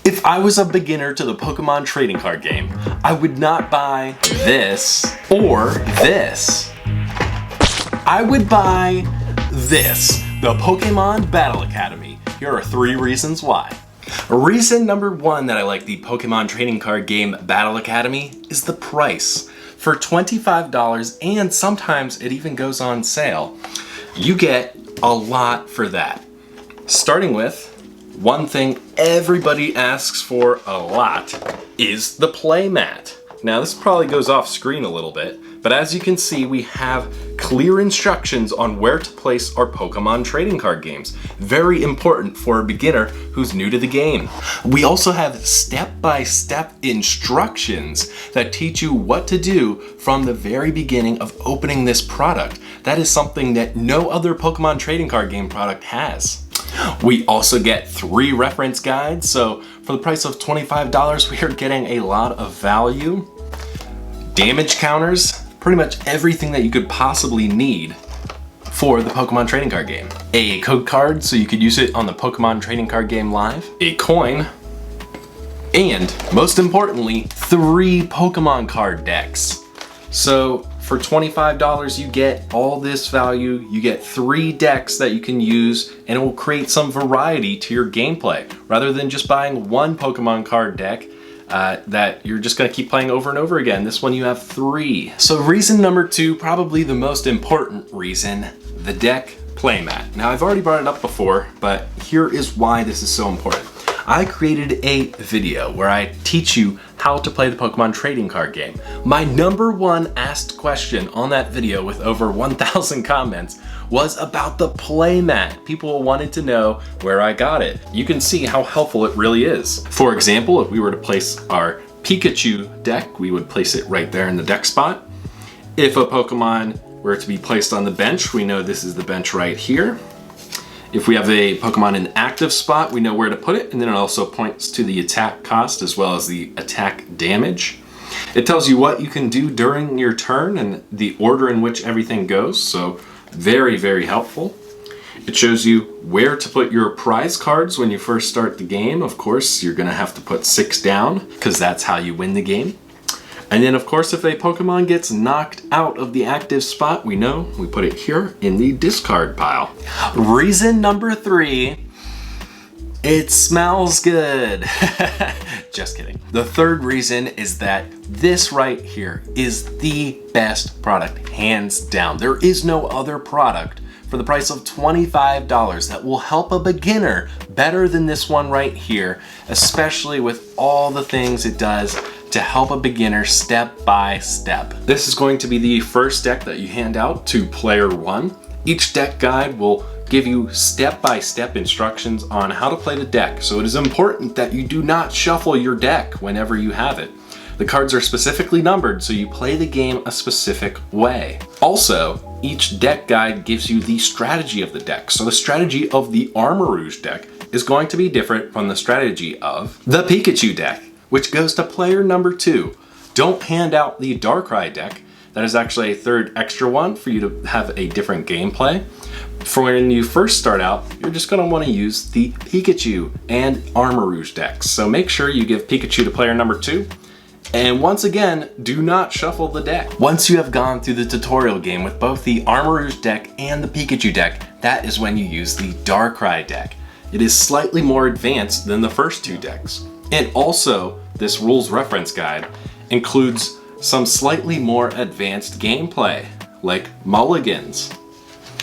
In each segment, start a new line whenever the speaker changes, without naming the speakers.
If I was a beginner to the Pokemon trading card game, I would not buy this or this. I would buy this, the Pokemon Battle Academy. Here are 3 reasons why. Reason number 1 that I like the Pokemon trading card game Battle Academy is the price. For $25, and sometimes it even goes on sale, you get a lot for that. Starting with, one thing everybody asks for a lot is the playmat. Now this probably goes off screen a little bit, but as you can see, we have clear instructions on where to place our Pokemon trading card games. Very important for a beginner who's new to the game. We also have step-by-step instructions that teach you what to do from the very beginning of opening this product. That is something that no other Pokemon trading card game product has. We also get 3 reference guides, so for the price of $25, we are getting a lot of value. Damage counters, pretty much everything that you could possibly need for the Pokemon trading card game. A code card, so you could use it on the Pokemon trading card game live. A coin, and most importantly, 3 Pokemon card decks. So for $25, you get all this value, you get 3 decks that you can use, and it will create some variety to your gameplay. Rather than just buying 1 Pokemon card deck that you're just gonna keep playing over and over again, this one you have 3. So reason number 2, probably the most important reason, the deck playmat. Now I've already brought it up before, but here is why this is so important. I created a video where I teach you how to play the Pokemon trading card game. My number 1 asked question on that video with over 1,000 comments was about the playmat. People wanted to know where I got it. You can see how helpful it really is. For example, if we were to place our Pikachu deck, we would place it right there in the deck spot. If a Pokemon were to be placed on the bench, we know this is the bench right here. If we have a Pokemon in active spot, we know where to put it, and then it also points to the attack cost as well as the attack damage. It tells you what you can do during your turn and the order in which everything goes, so very, very helpful. It shows you where to put your prize cards when you first start the game. Of course, you're gonna have to put 6 down, because that's how you win the game. And then of course, if a Pokemon gets knocked out of the active spot, we know we put it here in the discard pile. Reason number 3, it smells good. Just kidding. The 3rd reason is that this right here is the best product, hands down. There is no other product for the price of $25 that will help a beginner better than this one right here, especially with all the things it does to help a beginner step by step. This is going to be the first deck that you hand out to player 1. Each deck guide will give you step-by-step instructions on how to play the deck, so it is important that you do not shuffle your deck whenever you have it. The cards are specifically numbered, so you play the game a specific way. Also, each deck guide gives you the strategy of the deck. So the strategy of the Armarouge deck is going to be different from the strategy of the Pikachu deck, which goes to player number 2. Don't hand out the Darkrai deck. That is actually a 3rd extra one for you to have a different gameplay. For when you first start out, you're just gonna wanna use the Pikachu and Armarouge decks. So make sure you give Pikachu to player number 2. And once again, do not shuffle the deck. Once you have gone through the tutorial game with both the Armarouge deck and the Pikachu deck, that is when you use the Darkrai deck. It is slightly more advanced than the first 2 decks. And also, this rules reference guide includes some slightly more advanced gameplay, like mulligans.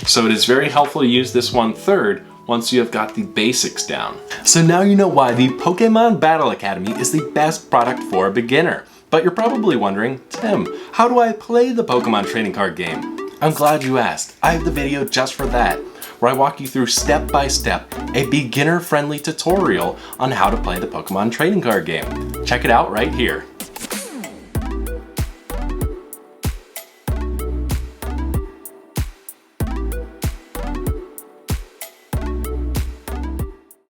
So it is very helpful to use this one 3rd once you have got the basics down. So now you know why the Pokemon Battle Academy is the best product for a beginner. But you're probably wondering, Tim, how do I play the Pokemon trading card game? I'm glad you asked. I have the video just for that, where I walk you through step by step a beginner-friendly tutorial on how to play the Pokemon trading card game. Check it out right here.